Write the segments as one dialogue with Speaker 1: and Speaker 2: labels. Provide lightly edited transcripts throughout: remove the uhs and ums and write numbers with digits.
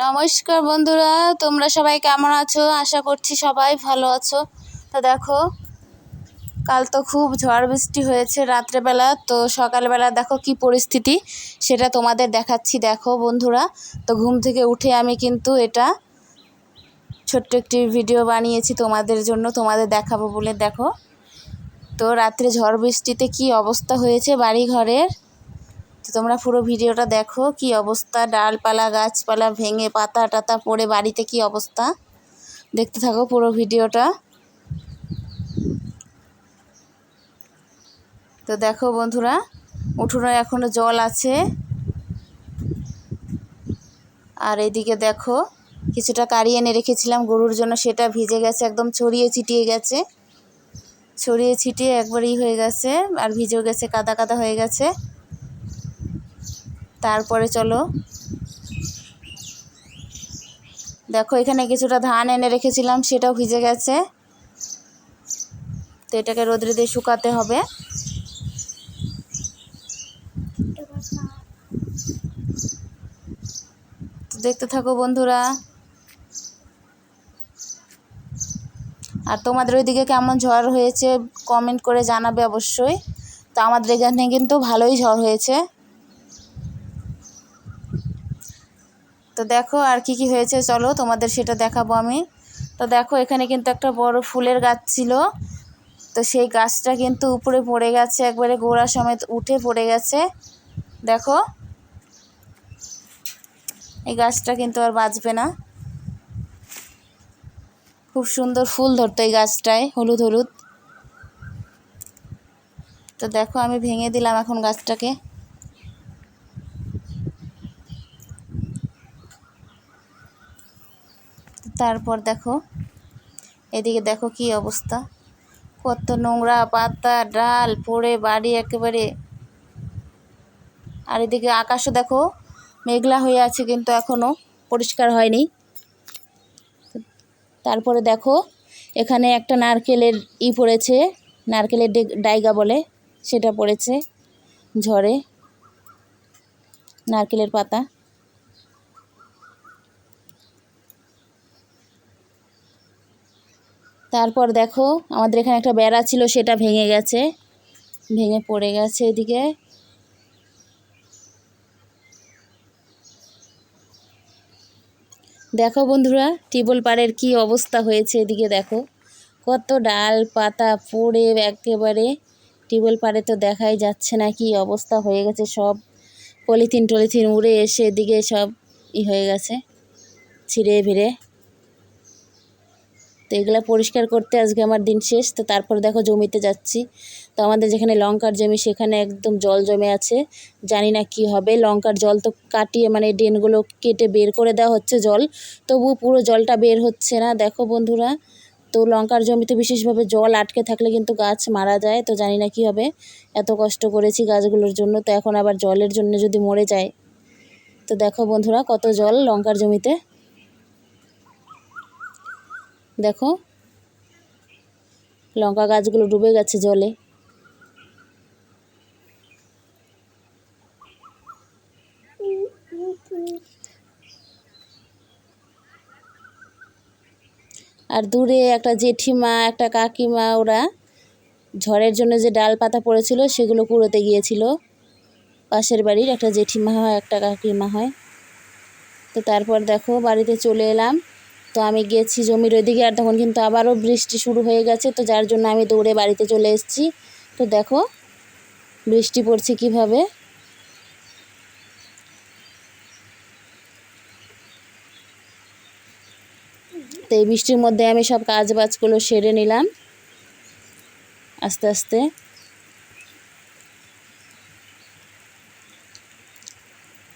Speaker 1: নমস্কার বন্ধুরা, তোমরা সবাই কেমন আছো? আশা করছি সবাই ভালো আছো। তো দেখো, কাল তো খুব ঝড় বৃষ্টি হয়েছে রাত্রেবেলা, তো সকালবেলা দেখো কি পরিস্থিতি সেটা তোমাদের দেখাচ্ছি। দেখো বন্ধুরা, তো ঘুম থেকে উঠে আমি কিন্তু এটা ছোট্ট একটি ভিডিও বানিয়েছি তোমাদের জন্য, তোমাদের দেখাবো বলে। দেখো তো রাত্রে ঝড় বৃষ্টিতে কি অবস্থা হয়েছে বাড়ি ঘরের, তো তোমরা পুরো ভিডিওটা দেখো। কি অবস্থা, ডালপালা গাছপালা ভেঙে পাতা টাতা পড়ে বাড়িতে কি অবস্থা, দেখতে থাকো পুরো ভিডিওটা। তো দেখো বন্ধুরা, উঠোনে এখনো জল আছে, আর এদিকে দেখো কিছুটা কারি এনে রেখেছিলাম গরুর জন্য, সেটা ভিজে গেছে, একদম ছড়িয়ে ছিটিয়ে গেছে, ছড়িয়ে ছিটিয়ে একবারই হয়ে গেছে, আর ভিজেও গেছে, কাদা কাদা হয়ে গেছে। তারপরে চলো দেখো, এখানে কিছুটা ধান এনে রেখেছিলাম, সেটাও ভিজে গেছে, তো এটাকে রোদ্রে দিয়ে শুকাতে হবে। তো দেখতে থাকো বন্ধুরা। আর তোমাদের ওইদিকে কেমন ঝড় হয়েছে কমেন্ট করে জানাবে অবশ্যই। তো আমাদের এখানে কিন্তু ভালোই ঝড় হয়েছে। তো দেখো আর কি কি হয়েছে, চলো তোমাদের সেটা দেখাবো আমি। তো দেখো, এখানে কিন্তু একটা বড় ফুলের গাছ ছিল, তো সেই গাছটা কিন্তু উপরে পড়ে গেছে, একবারে গোড়া সমেত উঠে পড়ে গেছে। দেখো এই গাছটা কিন্তু আর বাঁচবে না। খুব সুন্দর ফুল ধরতো এই গাছটায়, হলুদ হলুদ। তো দেখো আমি ভেঙে দিলাম এখন গাছটাকে। তারপর দেখো এদিকে দেখো কি অবস্থা, কত নোংরা পাতা ডাল পড়ে বাড়ি একেবারে। আর এদিকে আকাশও দেখো মেঘলা হয়ে আছে, কিন্তু এখনও পরিষ্কার হয়নি। তারপরে দেখো এখানে একটা নারকেলের পড়েছে, নারকেলের ডাইগা বলে, সেটা পড়েছে ঝড়ে, নারকেলের পাতা। তারপর দেখো আমাদের এখানে একটা বেড়া ছিল, সেটা ভেঙে গেছে, ভেঙে পড়ে গেছে এদিকে। দেখো বন্ধুরা, টিউবওয়েল পাড়ের কি অবস্থা হয়েছে, এদিকে দেখো কত ডাল পাতা পড়ে একেবারে টিউবওয়েল পাড়ে তো দেখাই যাচ্ছে না, কি অবস্থা হয়ে গেছে। সব পলিথিন টলিথিন উড়ে এসে এদিকে সব হয়ে গেছে, ছিঁড়ে ভিড়ে। তো এগুলো পরিষ্কার করতে আজকে আমার দিন শেষ। তো তারপর দেখো জমিতে যাচ্ছি। তো আমাদের যেখানে লঙ্কার জমি, সেখানে একদম জল জমে আছে, জানি না কি হবে। লঙ্কার জল তো কাটিয়ে মানে ড্রেনগুলো কেটে বের করে দেওয়া হচ্ছে জল, তবুও পুরো জলটা বের হচ্ছে না। দেখো বন্ধুরা, তো লঙ্কার জমিতে বিশেষভাবে জল আটকে থাকলে কিন্তু গাছ মারা যায়, তো জানি না কি হবে। এত কষ্ট করেছি গাছগুলোর জন্য, তো এখন আবার জলের জন্য যদি মরে যায়। তো দেখো বন্ধুরা কত জল লঙ্কার জমিতে, দেখো লঙ্কা গাছগুলো ডুবে গেছে জলে। আর দূরে একটা জেঠিমা একটা কাকিমা, ওরা ঝড়ের জন্য যে ডাল পাতা পড়েছিল সেগুলো কুড়োতে গিয়েছিল। পাশের বাড়ির একটা জেঠিমা হয়, একটা কাকিমা হয়। তো তারপর দেখো বাড়িতে চলে এলাম। তো আমি গেছি জমির ওইদিকে, আর তখন কিন্তু আবারও বৃষ্টি শুরু হয়ে গেছে, তো যার জন্য আমি দৌড়ে বাড়িতে চলে এসেছি। তো দেখো বৃষ্টি পড়ছে কিভাবে। তো এই বৃষ্টির মধ্যে আমি সব কাজ বাজগুলো সেরে নিলাম আস্তে আস্তে।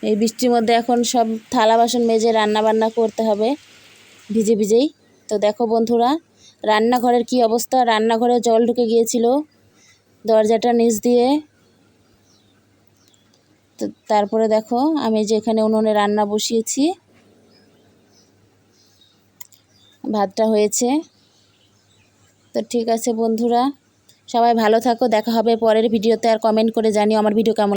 Speaker 1: এই বৃষ্টির মধ্যে এখন সব থালা বাসন মেজে রান্না বান্না করতে হবে ভিজে ভিজেই। তো দেখো বন্ধুরা রান্নাঘরের কি অবস্থা, রান্নাঘরে জল ঢুকে গিয়েছিল দরজাটা নিচ দিয়ে। তো তারপরে দেখো আমি যে এখানে উনুনে রান্না বসিয়েছি, ভাতটা হয়েছে। তো ঠিক আছে বন্ধুরা, সবাই ভালো থাকো, দেখা হবে পরের ভিডিওতে। আর কমেন্ট করে জানিও আমার ভিডিও কেমন।